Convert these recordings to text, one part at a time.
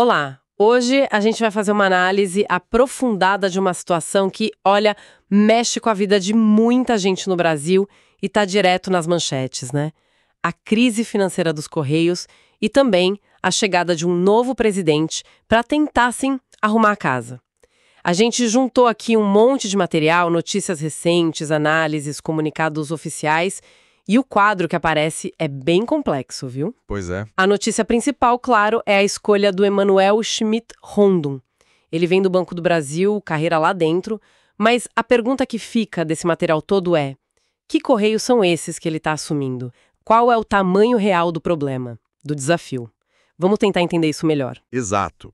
Olá! Hoje a gente vai fazer uma análise aprofundada de uma situação que, olha, mexe com a vida de muita gente no Brasil e tá direto nas manchetes, né? A crise financeira dos Correios e também a chegada de um novo presidente para tentar, assim, arrumar a casa. A gente juntou aqui um monte de material, notícias recentes, análises, comunicados oficiais, e o quadro que aparece é bem complexo, viu? Pois é. A notícia principal, claro, é a escolha do Emanuel Schmidt Rondon. Ele vem do Banco do Brasil, carreira lá dentro, mas a pergunta que fica desse material todo é: que correios são esses que ele está assumindo? Qual é o tamanho real do problema, do desafio? Vamos tentar entender isso melhor. Exato.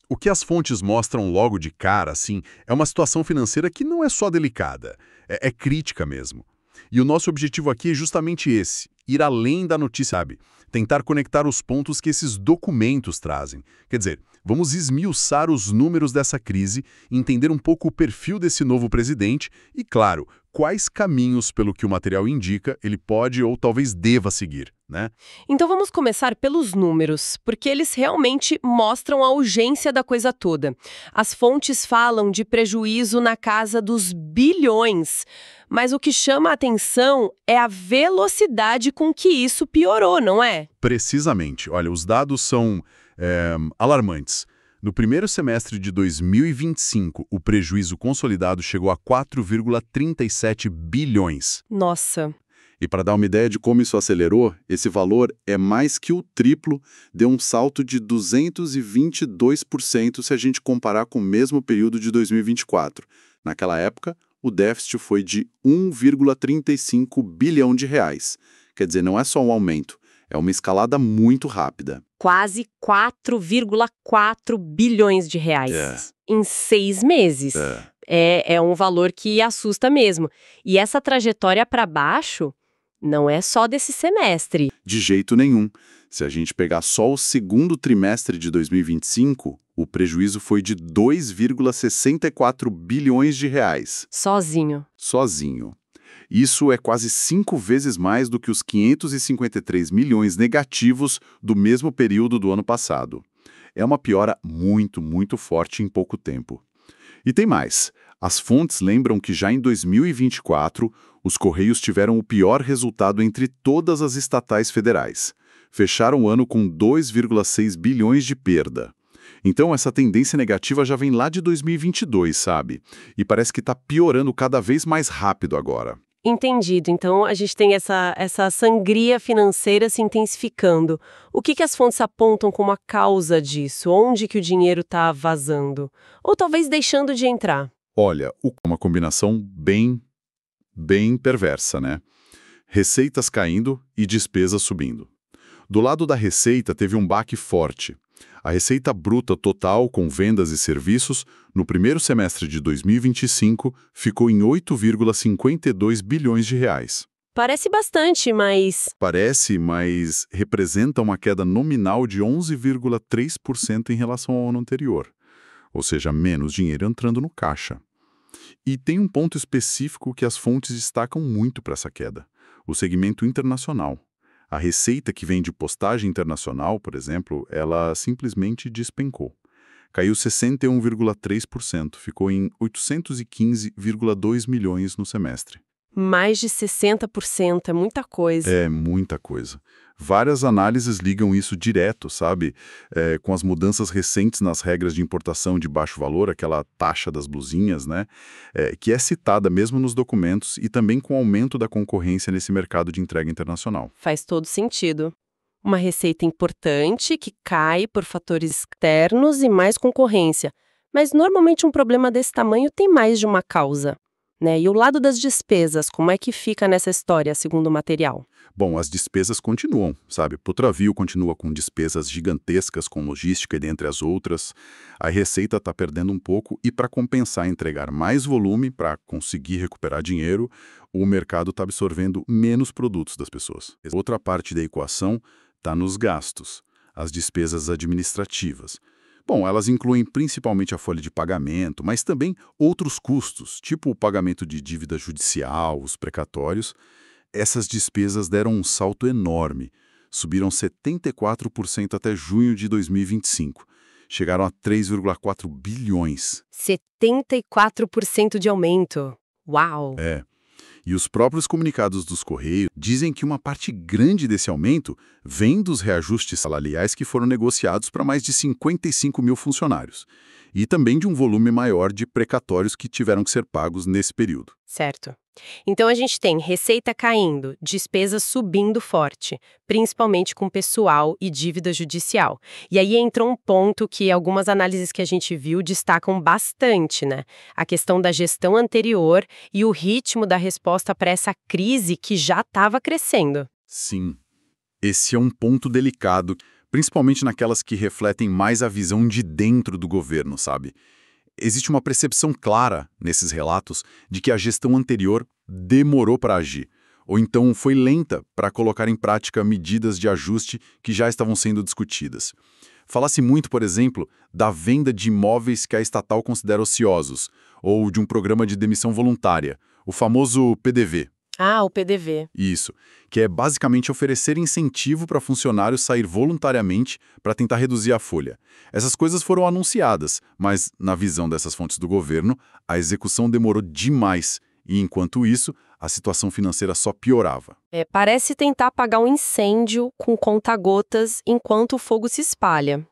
O que as fontes mostram logo de cara, assim, é uma situação financeira que não é só delicada, é crítica mesmo. E o nosso objetivo aqui é justamente esse, ir além da notícia, sabe? Tentar conectar os pontos que esses documentos trazem. Quer dizer, vamos esmiuçar os números dessa crise, entender um pouco o perfil desse novo presidente e, claro, quais caminhos, pelo que o material indica, ele pode ou talvez deva seguir, né? Então vamos começar pelos números, porque eles realmente mostram a urgência da coisa toda. As fontes falam de prejuízo na casa dos bilhões, mas o que chama a atenção é a velocidade com que isso piorou, não é? Precisamente. Olha, os dados são alarmantes. No primeiro semestre de 2025, o prejuízo consolidado chegou a 4,37 bilhões. Nossa. E para dar uma ideia de como isso acelerou, esse valor é mais que o triplo, deu um salto de 222% se a gente comparar com o mesmo período de 2024. Naquela época, o déficit foi de 1,35 bilhão de reais. Quer dizer, não é só um aumento, é uma escalada muito rápida. Quase 4,4 bilhões de reais em 6 meses. É um valor que assusta mesmo. E essa trajetória para baixo não é só desse semestre. De jeito nenhum. Se a gente pegar só o segundo trimestre de 2025, o prejuízo foi de 2,64 bilhões de reais. Sozinho. Sozinho. Isso é quase 5 vezes mais do que os 553 milhões negativos do mesmo período do ano passado. É uma piora muito, muito forte em pouco tempo. E tem mais. As fontes lembram que já em 2024, os Correios tiveram o pior resultado entre todas as estatais federais. Fecharam o ano com 2,6 bilhões de perda. Então, essa tendência negativa já vem lá de 2022, sabe? E parece que está piorando cada vez mais rápido agora. Entendido. Então, a gente tem essa sangria financeira se intensificando. O que as fontes apontam como a causa disso? Onde que o dinheiro está vazando? Ou talvez deixando de entrar? Olha, uma combinação bem perversa, né? Receitas caindo e despesas subindo. Do lado da receita, teve um baque forte. A receita bruta total com vendas e serviços, no primeiro semestre de 2025, ficou em 8,52 bilhões de reais. Parece bastante, mas... Parece, mas representa uma queda nominal de 11,3% em relação ao ano anterior. Ou seja, menos dinheiro entrando no caixa. E tem um ponto específico que as fontes destacam muito para essa queda: o segmento internacional. A receita que vem de postagem internacional, por exemplo, ela simplesmente despencou. Caiu 61,3%, ficou em 815,2 milhões no semestre. Mais de 60%, é muita coisa. É muita coisa. Várias análises ligam isso direto, sabe? Com as mudanças recentes nas regras de importação de baixo valor, aquela taxa das blusinhas, né? Que é citada mesmo nos documentos, e também com o aumento da concorrência nesse mercado de entrega internacional. Faz todo sentido. Uma receita importante que cai por fatores externos e mais concorrência. Mas normalmente um problema desse tamanho tem mais de uma causa, né? E o lado das despesas, como é que fica nessa história, segundo o material? Bom, as despesas continuam, sabe? Putravil continua com despesas gigantescas com logística e dentre as outras. A receita está perdendo um pouco e, para compensar e entregar mais volume, para conseguir recuperar dinheiro, o mercado está absorvendo menos produtos das pessoas. Outra parte da equação está nos gastos, as despesas administrativas. Bom, elas incluem principalmente a folha de pagamento, mas também outros custos, tipo o pagamento de dívida judicial, os precatórios. Essas despesas deram um salto enorme, subiram 74% até junho de 2025. chegaram a 3,4 bilhões. 74% de aumento. Uau! É. E os próprios comunicados dos Correios dizem que uma parte grande desse aumento vem dos reajustes salariais que foram negociados para mais de 55 mil funcionários. E também de um volume maior de precatórios que tiveram que ser pagos nesse período. Certo. Então a gente tem receita caindo, despesas subindo forte, principalmente com pessoal e dívida judicial. E aí entra um ponto que algumas análises que a gente viu destacam bastante, né? A questão da gestão anterior e o ritmo da resposta para essa crise que já estava crescendo. Sim, esse é um ponto delicado, principalmente naquelas que refletem mais a visão de dentro do governo, sabe? Existe uma percepção clara, nesses relatos, de que a gestão anterior demorou para agir, ou então foi lenta para colocar em prática medidas de ajuste que já estavam sendo discutidas. Fala-se muito, por exemplo, da venda de imóveis que a estatal considera ociosos, ou de um programa de demissão voluntária, o famoso PDV. Ah, o PDV. Isso, que é basicamente oferecer incentivo para funcionários sair voluntariamente para tentar reduzir a folha. Essas coisas foram anunciadas, mas, na visão dessas fontes do governo, a execução demorou demais e, enquanto isso, a situação financeira só piorava. Parece tentar apagar um incêndio com conta-gotas enquanto o fogo se espalha.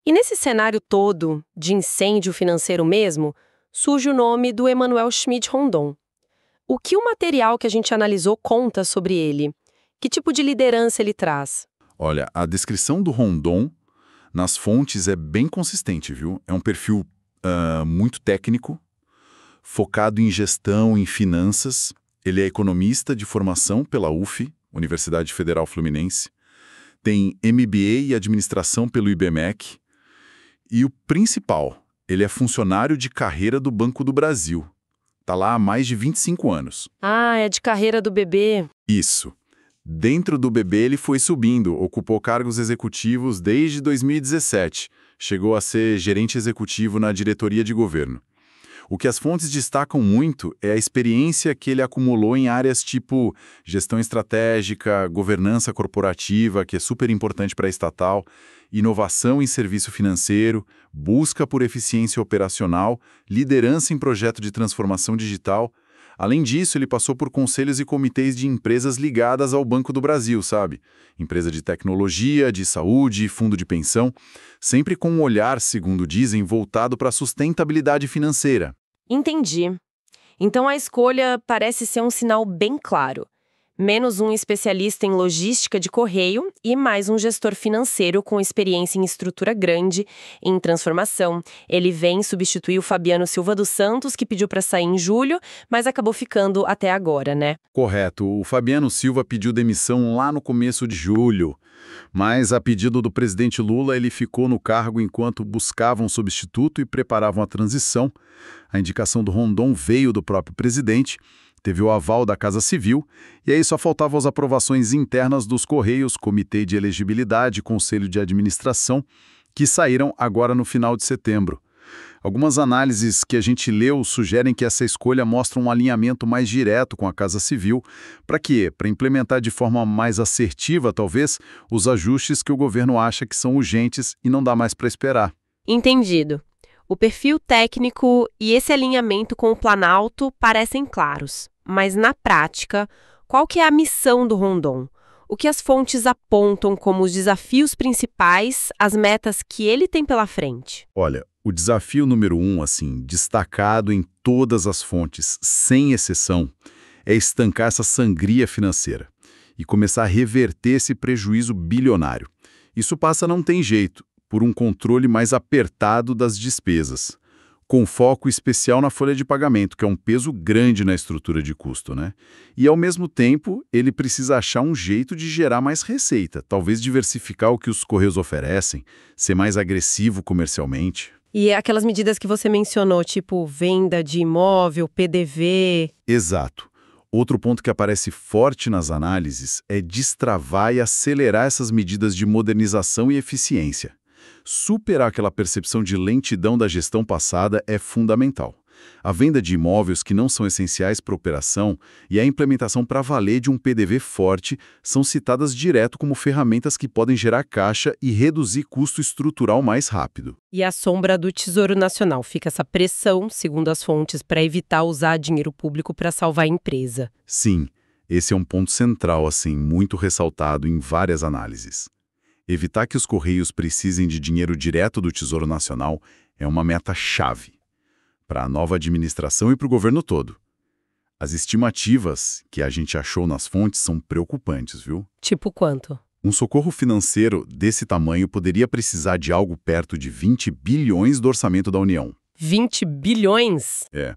E nesse cenário todo, de incêndio financeiro mesmo, surge o nome do Emanuel Schmidt Rondon. O que o material que a gente analisou conta sobre ele? Que tipo de liderança ele traz? Olha, a descrição do Rondon nas fontes é bem consistente, viu? É um perfil muito técnico, focado em gestão, em finanças. Ele é economista de formação pela UF, Universidade Federal Fluminense. Tem MBA e administração pelo IBMEC. E o principal, ele é funcionário de carreira do Banco do Brasil. Está lá há mais de 25 anos. Ah, é de carreira do BB. Isso. Dentro do BB ele foi subindo, ocupou cargos executivos desde 2017. Chegou a ser gerente executivo na diretoria de governo. O que as fontes destacam muito é a experiência que ele acumulou em áreas tipo gestão estratégica, governança corporativa, que é super importante para a estatal, inovação em serviço financeiro, busca por eficiência operacional, liderança em projeto de transformação digital. Além disso, ele passou por conselhos e comitês de empresas ligadas ao Banco do Brasil, sabe? Empresa de tecnologia, de saúde, fundo de pensão, sempre com um olhar, segundo dizem, voltado para a sustentabilidade financeira. Entendi. Então a escolha parece ser um sinal bem claro. Menos um especialista em logística de correio e mais um gestor financeiro com experiência em estrutura grande, em transformação. Ele vem substituir o Fabiano Silva dos Santos, que pediu para sair em julho, mas acabou ficando até agora, né? Correto. O Fabiano Silva pediu demissão lá no começo de julho, mas a pedido do presidente Lula ele ficou no cargo enquanto buscavam um substituto e preparavam a transição. A indicação do Rondon veio do próprio presidente, teve o aval da Casa Civil, e aí só faltavam as aprovações internas dos Correios, Comitê de Elegibilidade e Conselho de Administração, que saíram agora no final de setembro. Algumas análises que a gente leu sugerem que essa escolha mostra um alinhamento mais direto com a Casa Civil. Para quê? Para implementar de forma mais assertiva, talvez, os ajustes que o governo acha que são urgentes e não dá mais para esperar. Entendido. O perfil técnico e esse alinhamento com o Planalto parecem claros, mas na prática, qual que é a missão do Rondon? O que as fontes apontam como os desafios principais, as metas que ele tem pela frente? Olha, o desafio número 1, assim, destacado em todas as fontes, sem exceção, é estancar essa sangria financeira e começar a reverter esse prejuízo bilionário. Isso passa não tem jeito, por um controle mais apertado das despesas, com foco especial na folha de pagamento, que é um peso grande na estrutura de custo, né? E, ao mesmo tempo, ele precisa achar um jeito de gerar mais receita, talvez diversificar o que os Correios oferecem, ser mais agressivo comercialmente. E aquelas medidas que você mencionou, tipo venda de imóvel, PDV... Exato. Outro ponto que aparece forte nas análises é destravar e acelerar essas medidas de modernização e eficiência. Superar aquela percepção de lentidão da gestão passada é fundamental. A venda de imóveis que não são essenciais para a operação e a implementação para valer de um PDV forte são citadas direto como ferramentas que podem gerar caixa e reduzir custo estrutural mais rápido. E à sombra do Tesouro Nacional fica essa pressão, segundo as fontes, para evitar usar dinheiro público para salvar a empresa. Sim, esse é um ponto central, assim, muito ressaltado em várias análises. Evitar que os Correios precisem de dinheiro direto do Tesouro Nacional é uma meta-chave para a nova administração e para o governo todo. As estimativas que a gente achou nas fontes são preocupantes, viu? Tipo quanto? Um socorro financeiro desse tamanho poderia precisar de algo perto de 20 bilhões do orçamento da União. 20 bilhões? É.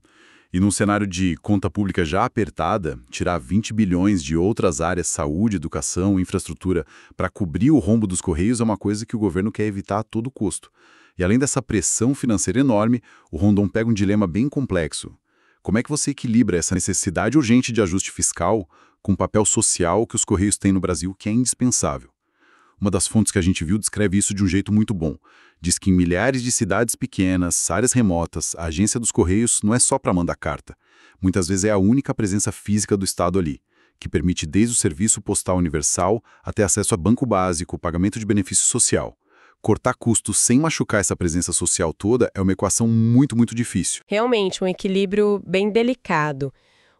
E num cenário de conta pública já apertada, tirar 20 bilhões de outras áreas, saúde, educação, infraestrutura, para cobrir o rombo dos Correios é uma coisa que o governo quer evitar a todo custo. E além dessa pressão financeira enorme, o Rondon pega um dilema bem complexo. Como é que você equilibra essa necessidade urgente de ajuste fiscal com o papel social que os Correios têm no Brasil, que é indispensável? Uma das fontes que a gente viu descreve isso de um jeito muito bom. Diz que em milhares de cidades pequenas, áreas remotas, a agência dos Correios não é só para mandar carta. Muitas vezes é a única presença física do Estado ali, que permite desde o serviço postal universal até acesso a banco básico, pagamento de benefício social. Cortar custos sem machucar essa presença social toda é uma equação muito, muito difícil. Realmente, um equilíbrio bem delicado.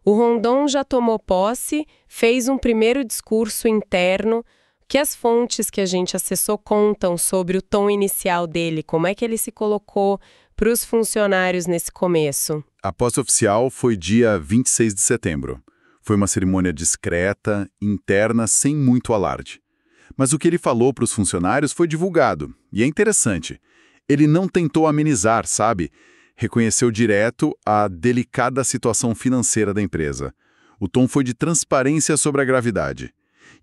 O Rondon já tomou posse, fez um primeiro discurso interno. Que as fontes que a gente acessou contam sobre o tom inicial dele, como é que ele se colocou para os funcionários nesse começo? A posse oficial foi dia 26 de setembro. Foi uma cerimônia discreta, interna, sem muito alarde. Mas o que ele falou para os funcionários foi divulgado, e é interessante. Ele não tentou amenizar, sabe? Reconheceu direto a delicada situação financeira da empresa. O tom foi de transparência sobre a gravidade.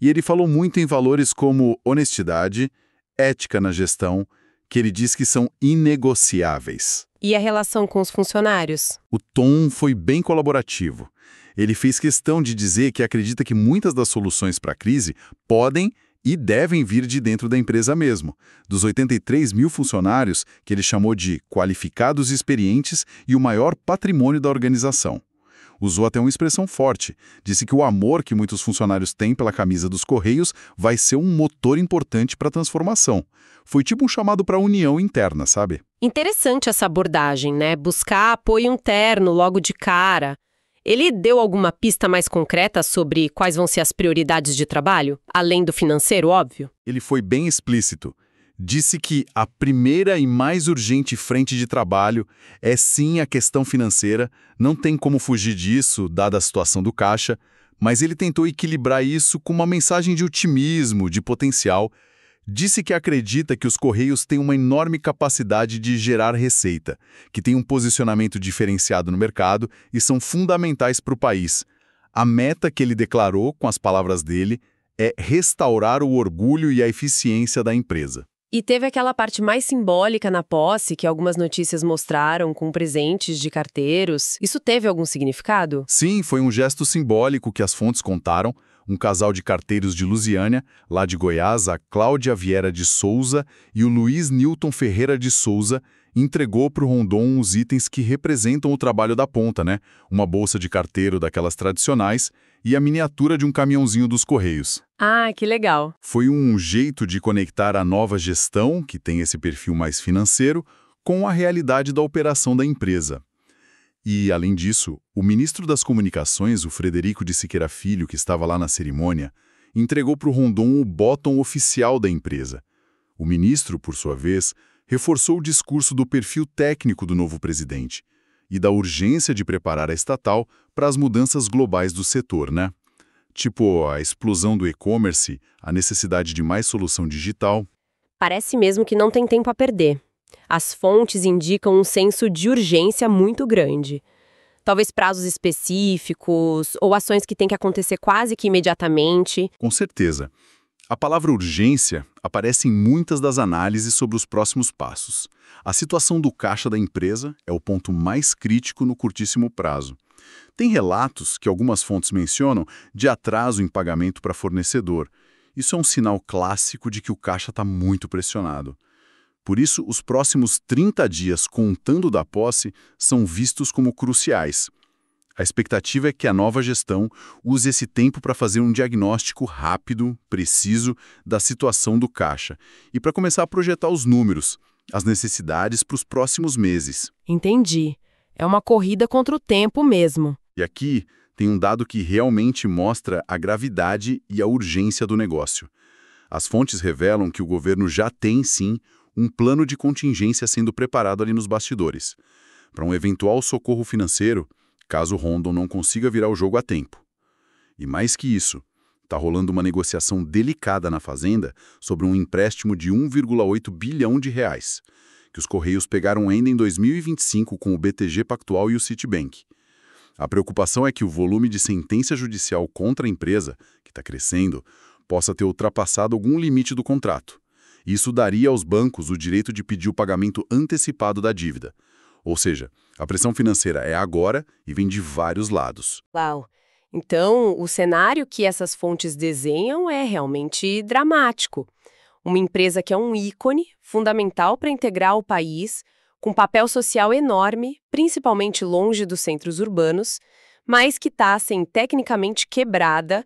E ele falou muito em valores como honestidade, ética na gestão, que ele diz que são inegociáveis. E a relação com os funcionários? O tom foi bem colaborativo. Ele fez questão de dizer que acredita que muitas das soluções para a crise podem e devem vir de dentro da empresa mesmo, dos 83 mil funcionários que ele chamou de qualificados e experientes e o maior patrimônio da organização. Usou até uma expressão forte. Disse que o amor que muitos funcionários têm pela camisa dos Correios vai ser um motor importante para a transformação. Foi tipo um chamado para a união interna, sabe? Interessante essa abordagem, né? Buscar apoio interno logo de cara. Ele deu alguma pista mais concreta sobre quais vão ser as prioridades de trabalho, além do financeiro, óbvio? Ele foi bem explícito. Disse que a primeira e mais urgente frente de trabalho é sim a questão financeira, não tem como fugir disso, dada a situação do caixa, mas ele tentou equilibrar isso com uma mensagem de otimismo, de potencial. Disse que acredita que os Correios têm uma enorme capacidade de gerar receita, que têm um posicionamento diferenciado no mercado e são fundamentais para o país. A meta que ele declarou, com as palavras dele, é restaurar o orgulho e a eficiência da empresa. E teve aquela parte mais simbólica na posse, que algumas notícias mostraram, com presentes de carteiros. Isso teve algum significado? Sim, foi um gesto simbólico que as fontes contaram. Um casal de carteiros de Lusiânia, lá de Goiás, a Cláudia Vieira de Souza e o Luiz Newton Ferreira de Souza, entregou para o Rondon os itens que representam o trabalho da ponta, né? Uma bolsa de carteiro daquelas tradicionais e a miniatura de um caminhãozinho dos Correios. Ah, que legal. Foi um jeito de conectar a nova gestão, que tem esse perfil mais financeiro, com a realidade da operação da empresa. E, além disso, o ministro das Comunicações, o Frederico de Siqueira Filho, que estava lá na cerimônia, entregou para o Rondon o bottom oficial da empresa. O ministro, por sua vez, reforçou o discurso do perfil técnico do novo presidente e da urgência de preparar a estatal para as mudanças globais do setor, né? Tipo a explosão do e-commerce, a necessidade de mais solução digital. Parece mesmo que não tem tempo a perder. As fontes indicam um senso de urgência muito grande. Talvez prazos específicos ou ações que têm que acontecer quase que imediatamente. Com certeza. A palavra urgência aparece em muitas das análises sobre os próximos passos. A situação do caixa da empresa é o ponto mais crítico no curtíssimo prazo. Tem relatos que algumas fontes mencionam de atraso em pagamento para fornecedor. Isso é um sinal clássico de que o caixa está muito pressionado. Por isso, os próximos 30 dias contando da posse são vistos como cruciais. A expectativa é que a nova gestão use esse tempo para fazer um diagnóstico rápido, preciso, da situação do caixa e para começar a projetar os números, as necessidades para os próximos meses. Entendi. É uma corrida contra o tempo mesmo. E aqui tem um dado que realmente mostra a gravidade e a urgência do negócio. As fontes revelam que o governo já tem, sim, um plano de contingência sendo preparado ali nos bastidores, para um eventual socorro financeiro, caso Rondon não consiga virar o jogo a tempo. E mais que isso, está rolando uma negociação delicada na Fazenda sobre um empréstimo de 1,8 bilhão de reais, que os Correios pegaram ainda em 2025 com o BTG Pactual e o Citibank. A preocupação é que o volume de sentença judicial contra a empresa, que está crescendo, possa ter ultrapassado algum limite do contrato. Isso daria aos bancos o direito de pedir o pagamento antecipado da dívida. Ou seja, a pressão financeira é agora e vem de vários lados. Uau! Então, o cenário que essas fontes desenham é realmente dramático. Uma empresa que é um ícone, fundamental para integrar o país, com papel social enorme, principalmente longe dos centros urbanos, mas que está, assim, tecnicamente quebrada,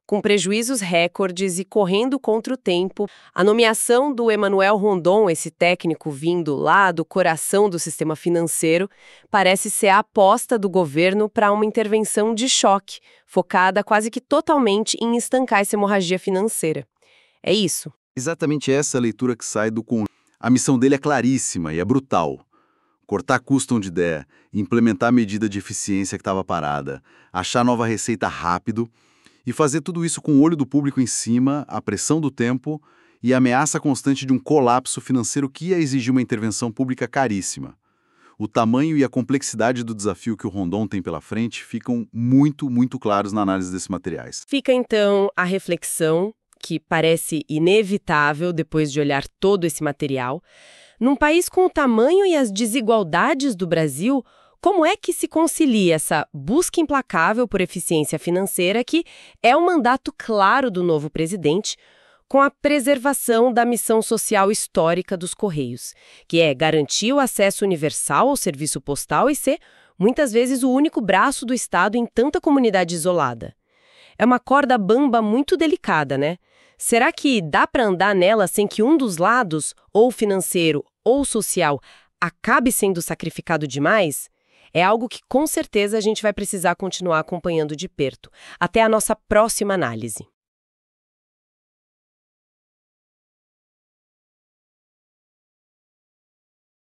com prejuízos recordes e correndo contra o tempo. A nomeação do Emmanuel Rondon, esse técnico vindo lá do coração do sistema financeiro, parece ser a aposta do governo para uma intervenção de choque, focada quase que totalmente em estancar essa hemorragia financeira. É isso? Exatamente essa leitura que sai do conjunto. A missão dele é claríssima e é brutal. Cortar custo onde der, implementar a medida de eficiência que estava parada, achar nova receita rápido e fazer tudo isso com o olho do público em cima, a pressão do tempo e a ameaça constante de um colapso financeiro que ia exigir uma intervenção pública caríssima. O tamanho e a complexidade do desafio que o Rondon tem pela frente ficam muito, muito claros na análise desses materiais. Fica, então, a reflexão, que parece inevitável depois de olhar todo esse material. Num país com o tamanho e as desigualdades do Brasil, como é que se concilia essa busca implacável por eficiência financeira, que é um mandato claro do novo presidente, com a preservação da missão social histórica dos Correios, que é garantir o acesso universal ao serviço postal e ser, muitas vezes, o único braço do Estado em tanta comunidade isolada? É uma corda bamba muito delicada, né? Será que dá para andar nela sem que um dos lados, ou financeiro ou social, acabe sendo sacrificado demais? É algo que com certeza a gente vai precisar continuar acompanhando de perto. Até a nossa próxima análise.